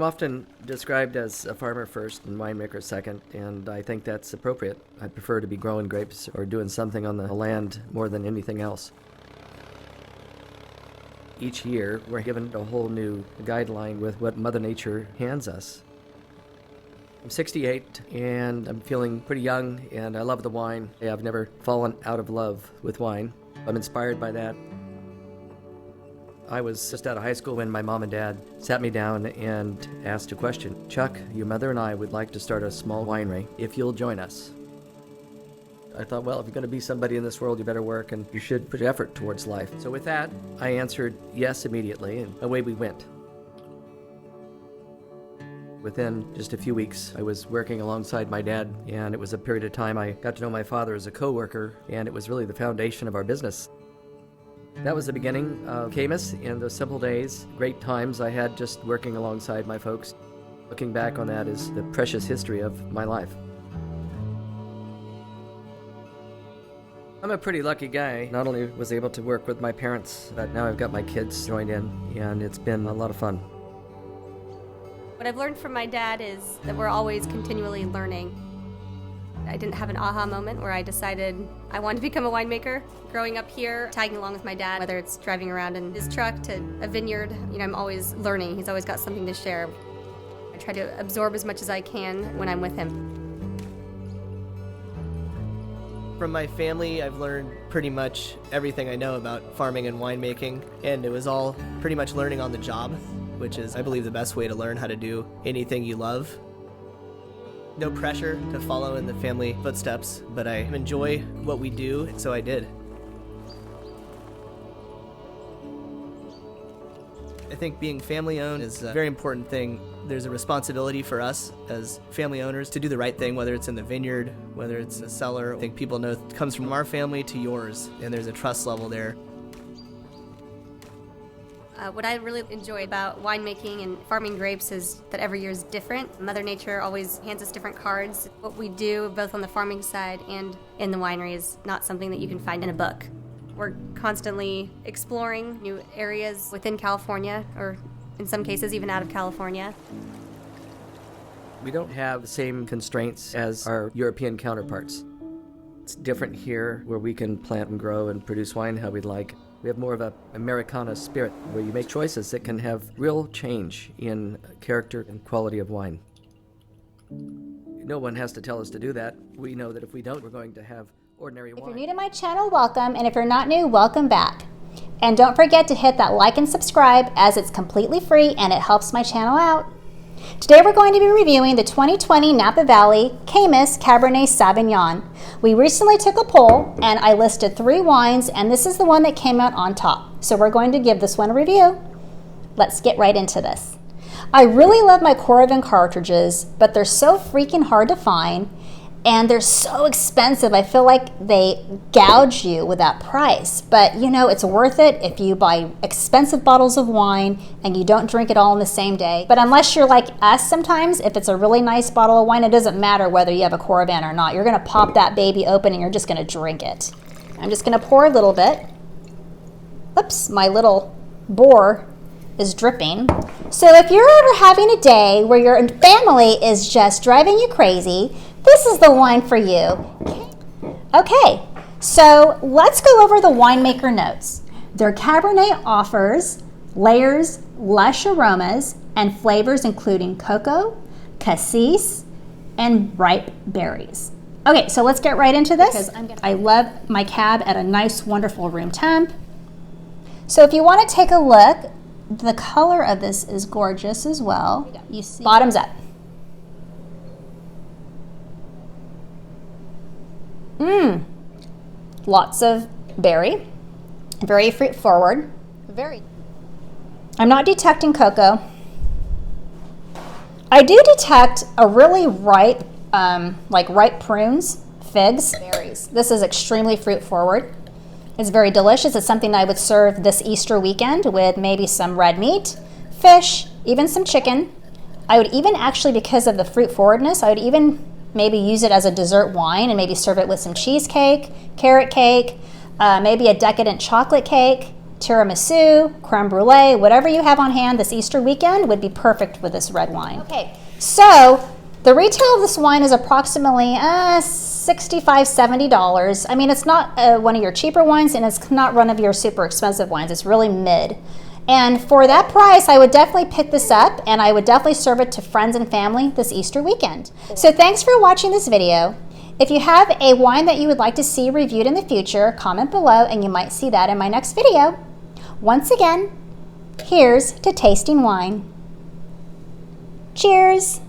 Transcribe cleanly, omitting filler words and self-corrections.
I'm often described as a farmer first and winemaker second, and I think that's appropriate. I prefer to be growing grapes or doing something on the land more than anything else. Each year, we're given a whole new guideline with what Mother Nature hands us. I'm 68, and I'm feeling pretty young, and I love the wine. I've never fallen out of love with wine. I'm inspired by that. I was just out of high school when my mom and dad sat me down and asked a question. Chuck, your mother and I would like to start a small winery if you'll join us. I thought, well, if you're going to be somebody in this world, you better work and you should put effort towards life. So with that, I answered yes immediately, and away we went. Within just a few weeks, I was working alongside my dad, and it was a period of time I got to know my father as a co-worker, and it was really the foundation of our business. That was the beginning of Caymus and those simple days, great times I had just working alongside my folks. Looking back on that is the precious history of my life. I'm a pretty lucky guy. Not only was I able to work with my parents, but now I've got my kids joined in, and it's been a lot of fun. What I've learned from my dad is that we're always continually learning. I didn't have an aha moment where I decided I wanted to become a winemaker. Growing up here, tagging along with my dad, whether it's driving around in his truck to a vineyard, I'm always learning. He's always got something to share. I try to absorb as much as I can when I'm with him. From my family, I've learned pretty much everything I know about farming and winemaking, and it was all pretty much learning on the job, which is, I believe, the best way to learn how to do anything you love. No pressure to follow in the family footsteps, but I enjoy what we do, so I did. I think being family-owned is a very important thing. There's a responsibility for us as family owners to do the right thing, whether it's in the vineyard, whether it's in the cellar. I think people know it comes from our family to yours, and there's a trust level there. What I really enjoy about winemaking and farming grapes is that every year is different. Mother Nature always hands us different cards. What we do, both on the farming side and in the winery, is not something that you can find in a book. We're constantly exploring new areas within California, or in some cases even out of California. We don't have the same constraints as our European counterparts. It's different here, where we can plant and grow and produce wine how we'd like. We have more of an Americana spirit, where you make choices that can have real change in character and quality of wine. No one has to tell us to do that. We know that if we don't, we're going to have ordinary wine. If you're new to my channel, welcome, and if you're not new, welcome back. And don't forget to hit that like and subscribe, as it's completely free and it helps my channel out. Today we're going to be reviewing the 2020 Napa Valley Caymus Cabernet Sauvignon. We recently took a poll and I listed 3 wines, and this is the one that came out on top. So we're going to give this one a review. Let's get right into this. I really love my Coravin cartridges, but they're so freaking hard to find, and they're so expensive. I feel like they gouge you with that price. But it's worth it if you buy expensive bottles of wine and you don't drink it all in the same day. But unless you're like us sometimes, if it's a really nice bottle of wine, it doesn't matter whether you have a Coravin or not. You're gonna pop that baby open and you're just gonna drink it. I'm just gonna pour a little bit. Oops, my little bore is dripping. So if you're ever having a day where your family is just driving you crazy, this is the wine for you. Okay, so let's go over the winemaker notes. Their Cabernet offers layers, lush aromas, and flavors including cocoa, cassis, and ripe berries. Okay, so let's get right into this. I love my cab at a nice, wonderful room temp. So if you want to take a look, the color of this is gorgeous as well. You see, bottoms up. Lots of berry, very fruit forward. I'm not detecting cocoa. I do detect a really ripe, like ripe prunes, figs, berries. This is extremely fruit forward. It's very delicious. It's something I would serve this Easter weekend with maybe some red meat, fish, even some chicken. I would even actually, because of the fruit forwardness, I would even maybe use it as a dessert wine and maybe serve it with some cheesecake, carrot cake, maybe a decadent chocolate cake. tiramisu, creme brulee, whatever you have on hand this Easter weekend would be perfect with this red wine. Okay, so the retail of this wine is approximately $65, $70. I mean, it's not one of your cheaper wines, and it's not one of your super expensive wines. It's really mid. And for that price, I would definitely pick this up, and I would definitely serve it to friends and family this Easter weekend. So thanks for watching this video. If you have a wine that you would like to see reviewed in the future, comment below and you might see that in my next video. Once again, here's to tasting wine. Cheers!